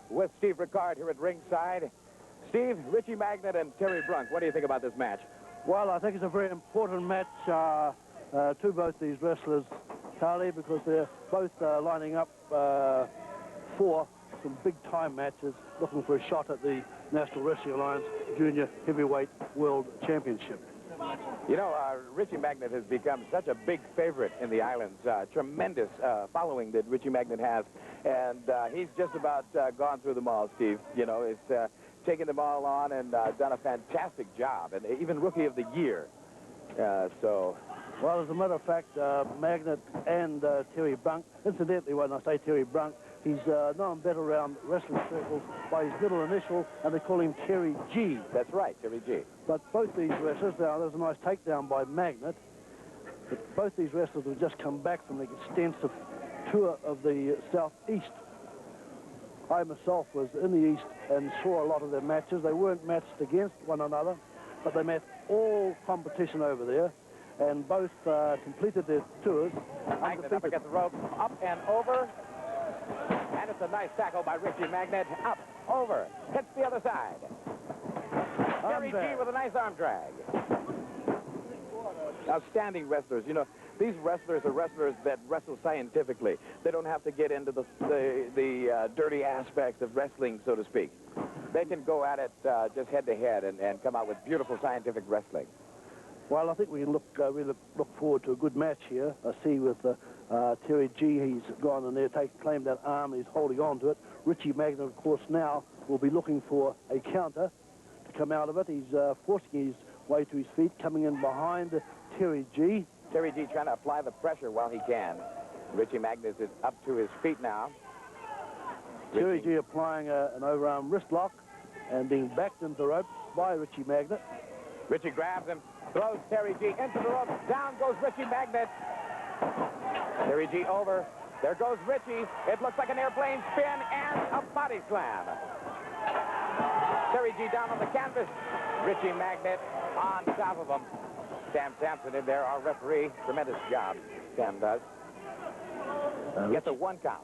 With Steve Ricard here at ringside. Steve, Richie Magnet and Terry Brunk, what do you think about this match? Well, I think it's a very important match to both these wrestlers, Carly, because they're both lining up for some big-time matches, looking for a shot at the National Wrestling Alliance Junior Heavyweight World Championship. You know, Richie Magnet has become such a big favorite in the islands. Tremendous following that Richie Magnet has. And he's just about gone through them all, Steve. You know, it's taken them all on and done a fantastic job, and even Rookie of the Year. Well, as a matter of fact, Magnet and Terry Brunk, incidentally, when I say Terry Brunk, he's known better around wrestling circles by his middle initial, and they call him Terry G. That's right, Terry G. But both these wrestlers, now there's a nice takedown by Magnet, but both these wrestlers have just come back from the extensive tour of the Southeast. I myself was in the East and saw a lot of their matches. They weren't matched against one another, but they met all competition over there, and both completed their tours. Magnet up against the rope, up and over. And it's a nice tackle by Richie Magnet. Up, over, hits the other side. Terry G with a nice arm drag. Outstanding wrestlers. You know, these wrestlers are wrestlers that wrestle scientifically. They don't have to get into the dirty aspects of wrestling, so to speak. They can go at it just head-to-head and come out with beautiful scientific wrestling. Well, I think we look forward to a good match here. I see with Terry G, he's gone in there, claimed that arm, he's holding on to it. Richie Magnet, of course, now will be looking for a counter to come out of it. He's forcing his way to his feet, coming in behind Terry G. Terry G trying to apply the pressure while he can. Richie Magnet is up to his feet now. Terry G applying an overarm wrist lock and being backed into the ropes by Richie Magnet. Richie grabs him, throws Terry G into the ropes. Down goes Richie Magnet. Terry G over. There goes Richie. It looks like an airplane spin and a body slam. Terry G down on the canvas. Richie Magnet on top of him. Sam Sampson in there, our referee. Tremendous job Sam does. Gets a 1 count.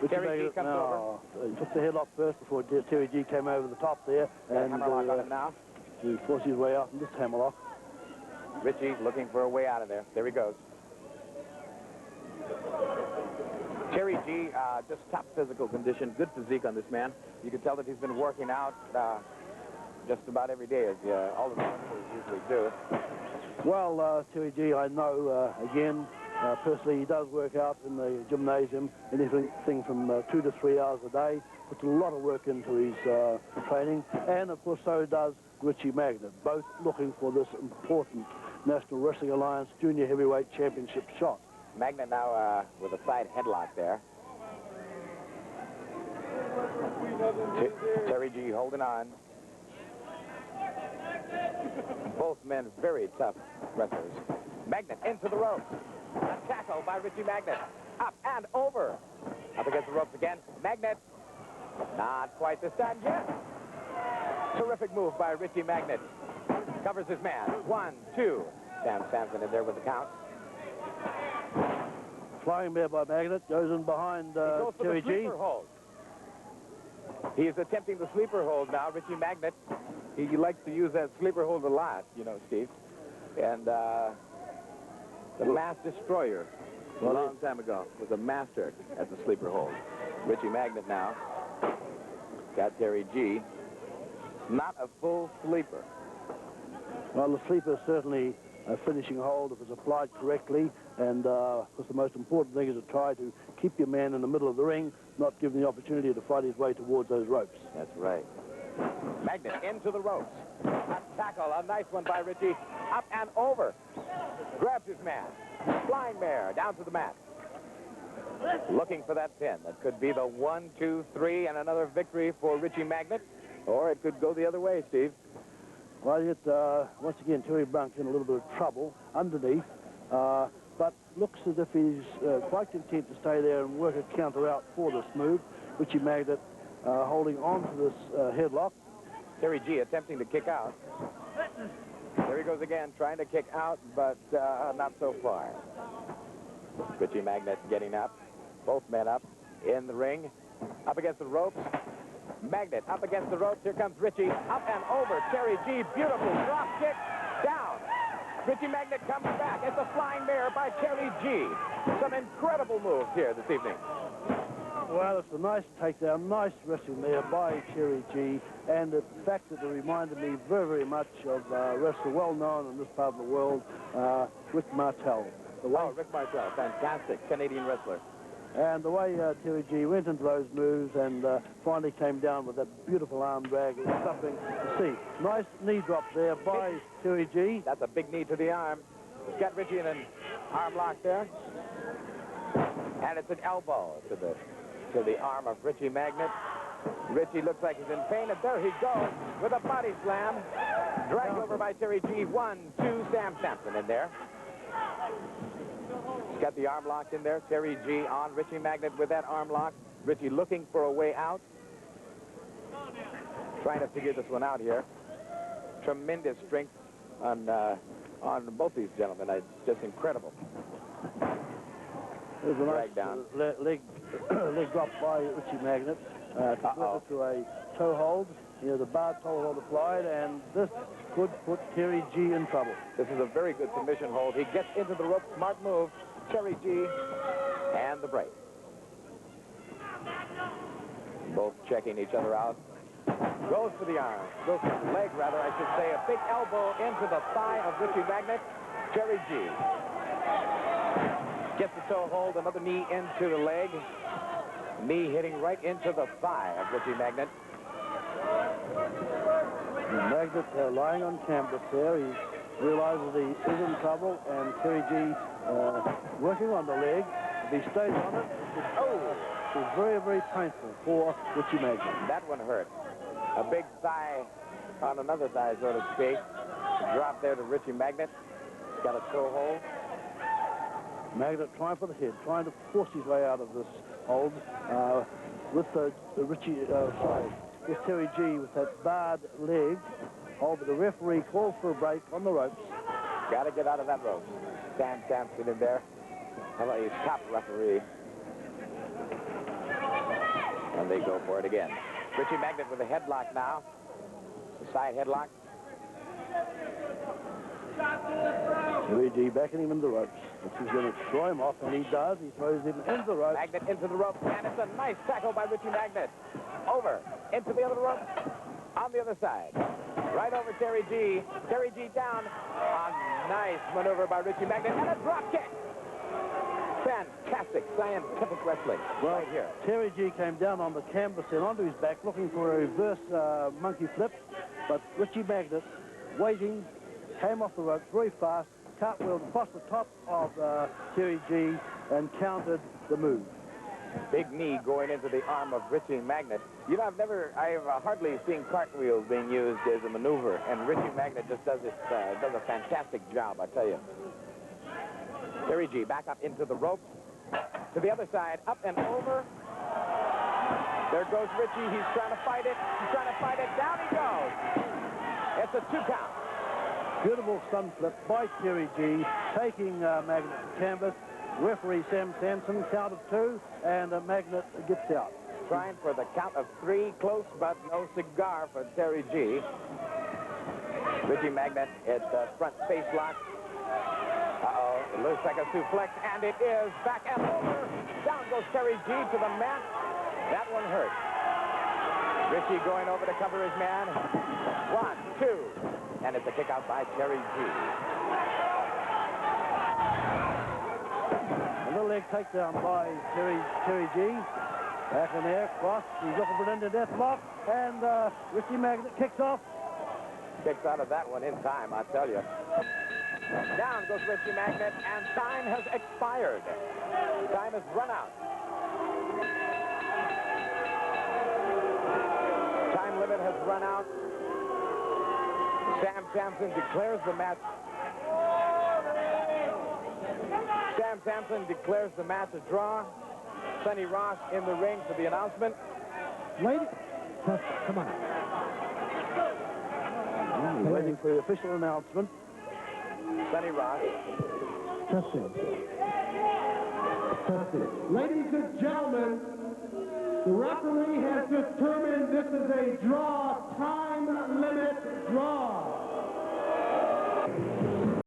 Terry G comes over. He took the headlock first before Terry G came over the top there. And hammerlock on him now. He forced his way out in this hammerlock. Richie looking for a way out of there. There he goes. Terry G, just top physical condition, good physique on this man. You can tell that he's been working out just about every day, as all the wrestlers usually do. Well, Terry G, I know, again, personally, he does work out in the gymnasium, anything from 2 to 3 hours a day, puts a lot of work into his training, and of course so does Richie Magnet, both looking for this important National Wrestling Alliance Junior Heavyweight Championship shot. Magnet now with a side headlock there. Terry G holding on. Both men very tough wrestlers. Magnet into the ropes. A tackle by Richie Magnet. Up and over. Up against the ropes again. Magnet. Not quite this time yet. Terrific move by Richie Magnet. Covers his man. 1, 2. Sam Sampson in there with the count. Flying bear by Magnet, goes in behind Terry G. Hold. He is attempting the sleeper hold now, Richie Magnet. He likes to use that sleeper hold a lot, you know, Steve. And the Mass Destroyer, a long time ago, was a master at the sleeper hold. Richie Magnet now got Terry G. Not a full sleeper. Well, the sleeper is certainly a finishing hold if it's applied correctly, and of course the most important thing is to try to keep your man in the middle of the ring, not give him the opportunity to fight his way towards those ropes. That's right. Magnet into the ropes. A tackle, a nice one by Richie. Up and over. Grabs his man. Flying mare down to the mat. Looking for that pin. That could be the 1, 2, 3, and another victory for Richie Magnet. Or it could go the other way, Steve. Well, yet, once again, Terry Brunk in a little bit of trouble underneath, but looks as if he's quite content to stay there and work a counter out for this move. Richie Magnet holding on to this headlock. Terry G attempting to kick out. There he goes again, trying to kick out, but not so far. Richie Magnet getting up. Both men up in the ring. Up against the ropes. Magnet up against the ropes. Here comes Richie. Up and over. Terry G. Beautiful drop kick. Down. Richie Magnet comes back. It's a flying mare by Terry G. Some incredible moves here this evening. Well, it's a nice takedown, nice wrestling there by Terry G. And the fact that it reminded me very, very much of a wrestler well known in this part of the world, Rick Martel. Rick Martel, fantastic Canadian wrestler. And the way Terry G went into those moves and finally came down with that beautiful arm drag, it was something to see. Nice knee drop there by Terry G. That's a big knee to the arm. He's got Richie in an arm lock there. And it's an elbow to the arm of Richie Magnet. Richie looks like he's in pain, and there he goes with a body slam. Dragged over by Terry G. 1, 2, Sam Sampson in there. He's got the arm locked in there. Terry G. on Richie Magnet with that arm lock. Richie looking for a way out. Trying to figure this one out here. Tremendous strength on both these gentlemen. It's just incredible. There's a nice drag down. Leg drop by Richie Magnet. To a toe hold. You know, the bar toe hold applied, and this could put Terry G in trouble. This is a very good submission hold. He gets into the rope. Smart move. Terry G. And the break. Both checking each other out. Goes for the arm. Goes for the leg, rather, I should say. A big elbow into the thigh of Richie Magnet. Terry G. Gets the toe hold. Another knee into the leg. Knee hitting right into the thigh of Richie Magnet. Magnet lying on canvas there. He realizes he is in trouble, and Terry G working on the leg. If he stays on it, it's very, very painful for Richie Magnet. That one hurt. A big thigh on another thigh, so to speak. Drop there to Richie Magnet. Got a toe hold. Magnet trying for the head, trying to force his way out of this hold with with Terry G with that barred leg. But the referee calls for a break on the ropes. Got to get out of that rope. Sam Sampson in there. How about you, top referee? And they go for it again. Richie Magnet with a headlock now. The side headlock. Terry G backing him into the ropes. He's going to throw him off, and he does. He throws him into the ropes. Magnet into the ropes, and it's a nice tackle by Richie Magnet. Over, into the other rope, on the other side. Right over Terry G. Terry G down. A nice maneuver by Richie Magnet, and a drop kick. Fantastic scientific wrestling right here. Terry G came down on the canvas and onto his back looking for a reverse monkey flip, but Richie Magnet, waiting, came off the ropes very fast, cartwheeled across the top of Terry G and countered the move. Big knee going into the arm of Richie Magnet. You know, I've hardly seen cartwheels being used as a maneuver, and Richie Magnet just does a fantastic job, I tell you. Terry G back up into the ropes. To the other side, up and over. There goes Richie. He's trying to fight it. He's trying to fight it. Down he goes. It's a 2 count. Beautiful sun flip by Terry G, taking Magnet to canvas. Referee Sam Sampson counted 2, and Magnet gets out. Trying for the count of 3, close but no cigar for Terry G. Richie Magnet at front face lock. It looks like a suplex, and it is back and over. Down goes Terry G to the mat. That one hurt. Richie going over to cover his man. 1, 2, and it's a kick out by Terry G. Another leg takedown by Terry G. Back in there, cross. He's looking for an into death lock, and Richie Magnet kicks off. Kicks out of that one in time, I tell you. Down goes Richie Magnet, and time has expired. Time has run out. Time limit has run out. Sam Sampson declares the match. Sam Sampson declares the match a draw. Sonny Ross in the ring for the announcement. Lady, come on. Waiting for the official announcement. Sonny Ross. Testing. Ladies and gentlemen, The referee has determined this is a draw. Time